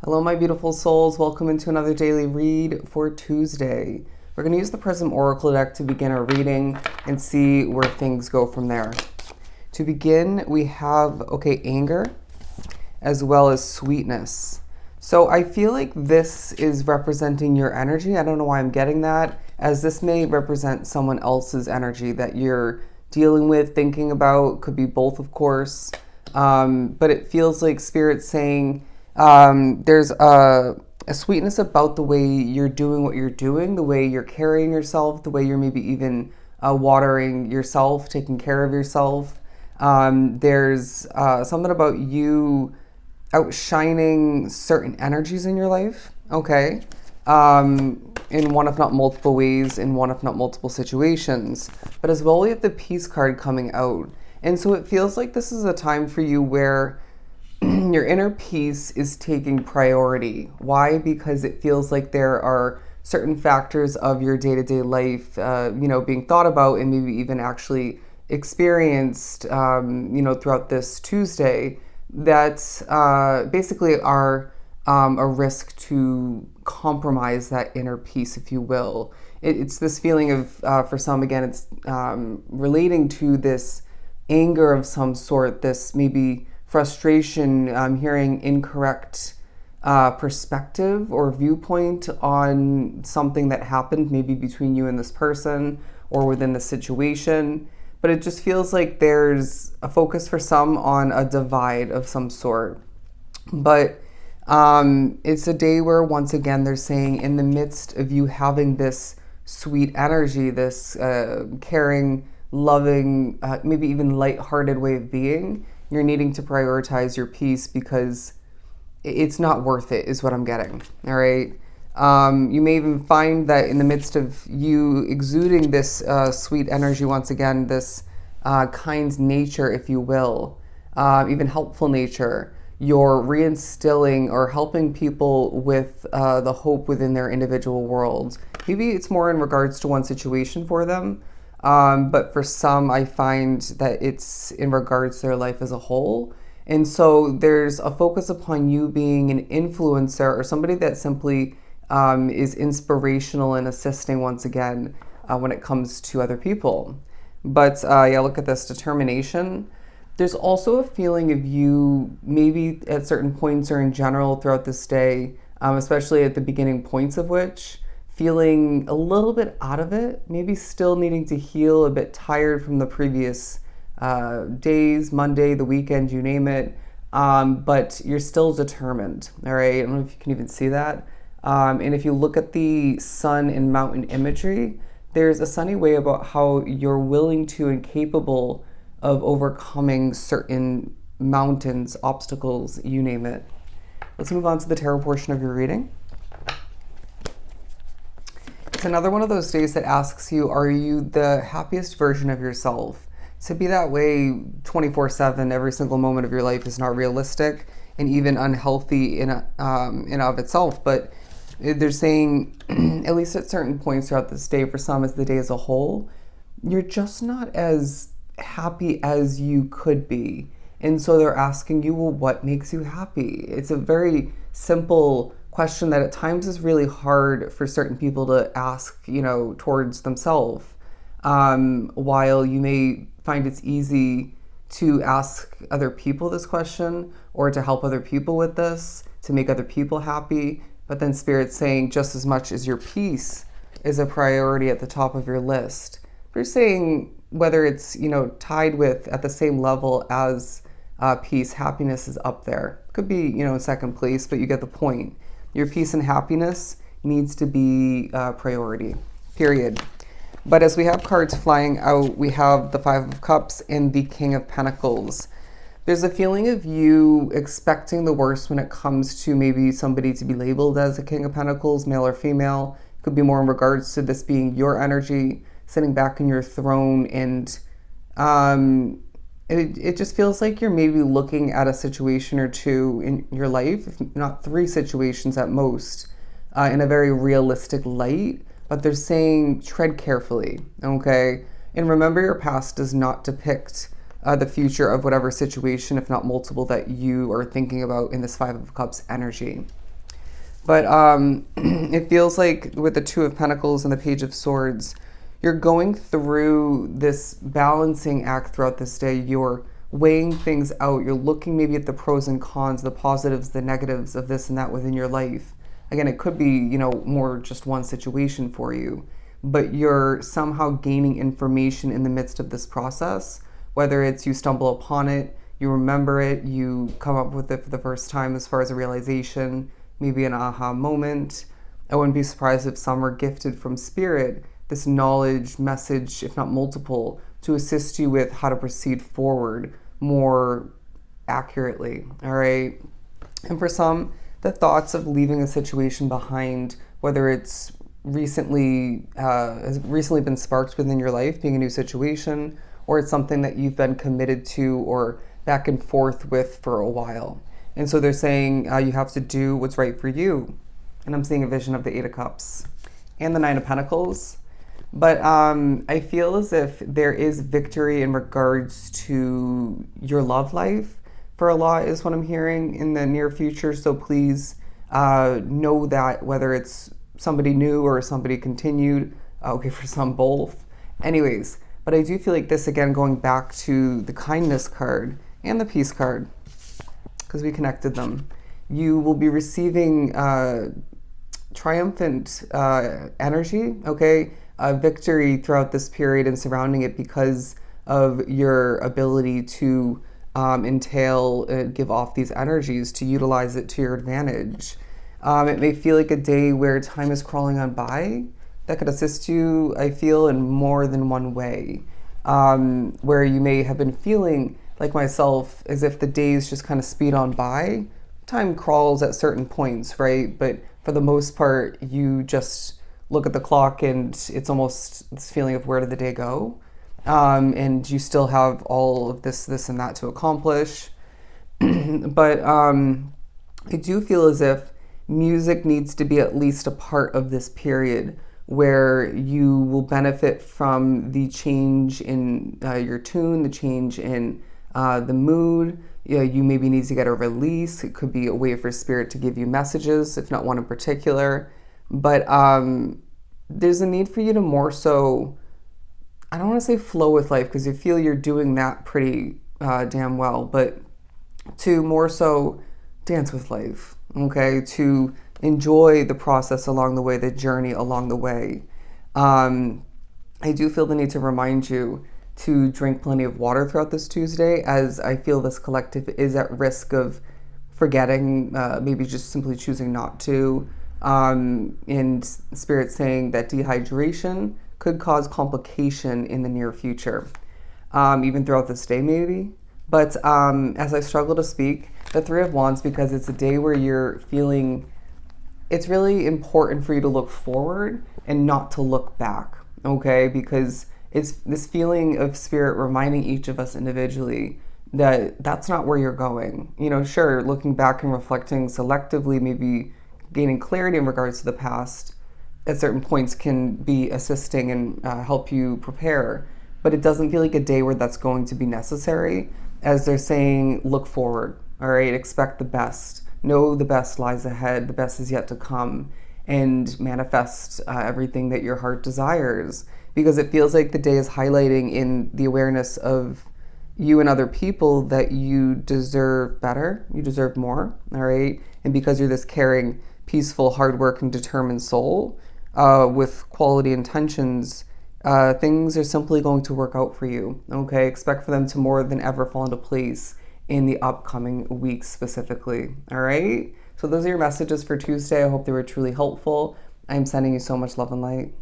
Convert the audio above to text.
Hello, my beautiful souls. Welcome into another daily read for Tuesday. We're going to use the Prism Oracle deck to begin our reading and see where things go from there. To begin, we have, anger as well as sweetness. So I feel like this is representing your energy. I don't know why I'm getting that, as this may represent someone else's energy that you're dealing with, thinking about. Could be both, of course. But it feels like Spirit's saying, there's a sweetness about the way you're doing what you're doing, the way you're carrying yourself, the way you're maybe even watering yourself, taking care of yourself. There's something about you outshining certain energies in your life, in one if not multiple ways, in one if not multiple situations. But as well, we have the Peace card coming out. And so it feels like this is a time for you where your inner peace is taking priority. Why? Because it feels like there are certain factors of your day-to-day life, being thought about and maybe even actually experienced, throughout this Tuesday that basically are a risk to compromise that inner peace, if you will. It's this feeling of, for some, again, it's relating to this anger of some sort, this maybe frustration, hearing incorrect perspective or viewpoint on something that happened maybe between you and this person or within the situation. But it just feels like there's a focus for some on a divide of some sort. But it's a day where, once again, they're saying in the midst of you having this sweet energy, this caring, loving, maybe even lighthearted way of being, you're needing to prioritize your peace because it's not worth it, is what I'm getting. All right. You may even find that in the midst of you exuding this sweet energy, once again, this kind nature, if you will, even helpful nature, you're reinstilling or helping people with the hope within their individual world. Maybe it's more in regards to one situation for them. But for some, I find that it's in regards to their life as a whole. And so there's a focus upon you being an influencer or somebody that simply is inspirational and assisting, once again, when it comes to other people. But look at this determination. There's also a feeling of you maybe at certain points or in general throughout this day, especially at the beginning points of which, feeling a little bit out of it, maybe still needing to heal, a bit tired from the previous days, Monday, the weekend, you name it, but you're still determined, all right? I don't know if you can even see that. And if you look at the sun and mountain imagery, there's a sunny way about how you're willing to and capable of overcoming certain mountains, obstacles, you name it. Let's move on to the tarot portion of your reading. It's another one of those days that asks you, are you the happiest version of yourself? To be that way 24/7, every single moment of your life is not realistic and even unhealthy in of itself. But they're saying, at least at certain points throughout this day, for some as the day as a whole, you're just not as happy as you could be. And so they're asking you, well, what makes you happy? It's a very simple question that at times is really hard for certain people to ask, towards themselves. While you may find it's easy to ask other people this question or to help other people with this, to make other people happy, but then Spirit's saying just as much as your peace is a priority at the top of your list. They're saying whether it's, tied with at the same level as peace, happiness is up there. Could be, in second place, but you get the point. Your peace and happiness needs to be a priority, period. But as we have cards flying out, we have the Five of Cups and the King of Pentacles. There's a feeling of you expecting the worst when it comes to maybe somebody to be labeled as a King of Pentacles, male or female. Could be more in regards to this being your energy, sitting back in your throne, and it just feels like you're maybe looking at a situation or two in your life, if not three situations at most, in a very realistic light. But they're saying tread carefully, okay? And remember, your past does not depict the future of whatever situation, if not multiple, that you are thinking about in this Five of Cups energy. But it feels like with the Two of Pentacles and the Page of Swords, you're going through this balancing act throughout this day. You're weighing things out. You're looking maybe at the pros and cons, the positives, the negatives of this and that within your life. Again, it could be, more just one situation for you, but you're somehow gaining information in the midst of this process, whether it's you stumble upon it, you remember it, you come up with it for the first time as far as a realization, maybe an aha moment. I wouldn't be surprised if some are gifted from spirit this knowledge, message, if not multiple, to assist you with how to proceed forward more accurately, all right? And for some, the thoughts of leaving a situation behind, whether it's has recently been sparked within your life, being a new situation, or it's something that you've been committed to or back and forth with for a while. And so they're saying you have to do what's right for you. And I'm seeing a vision of the Eight of Cups and the Nine of Pentacles. But I feel as if there is victory in regards to your love life for a lot is what I'm hearing in the near future. So please know that whether it's somebody new or somebody continued, okay, for some both. Anyways, but I do feel like this, again, going back to the kindness card and the peace card, because we connected them, you will be receiving triumphant energy, okay? Victory throughout this period and surrounding it because of your ability to give off these energies, to utilize it to your advantage. It may feel like a day where time is crawling on by. That could assist you, I feel, in more than one way. Where you may have been feeling, like myself, as if the days just kind of speed on by. Time crawls at certain points, right? But for the most part, you just look at the clock and it's almost this feeling of where did the day go? And you still have all of this and that to accomplish. But I do feel as if music needs to be at least a part of this period where you will benefit from the change in your tune, the change in the mood. You maybe need to get a release. It could be a way for spirit to give you messages, if not one in particular. But there's a need for you to more so, I don't want to say flow with life because you feel you're doing that pretty damn well, but to more so dance with life, okay? To enjoy the process along the way, the journey along the way. I do feel the need to remind you to drink plenty of water throughout this Tuesday, as I feel this collective is at risk of forgetting, maybe just simply choosing not to. And spirit saying that dehydration could cause complication in the near future, even throughout this day maybe. But as I struggle to speak, the Three of Wands, because it's a day where you're feeling it's really important for you to look forward and not to look back, okay? Because it's this feeling of spirit reminding each of us individually that that's not where you're going. Sure, looking back and reflecting selectively, maybe gaining clarity in regards to the past at certain points can be assisting and help you prepare. But it doesn't feel like a day where that's going to be necessary, as they're saying, look forward, all right? Expect the best. Know the best lies ahead. The best is yet to come. And manifest everything that your heart desires. Because it feels like the day is highlighting in the awareness of you and other people that you deserve better. You deserve more, all right? And because you're this caring, peaceful, hardworking, determined soul with quality intentions, things are simply going to work out for you, okay? Expect for them to more than ever fall into place in the upcoming weeks specifically, all right? So those are your messages for Tuesday. I hope they were truly helpful. I'm sending you so much love and light.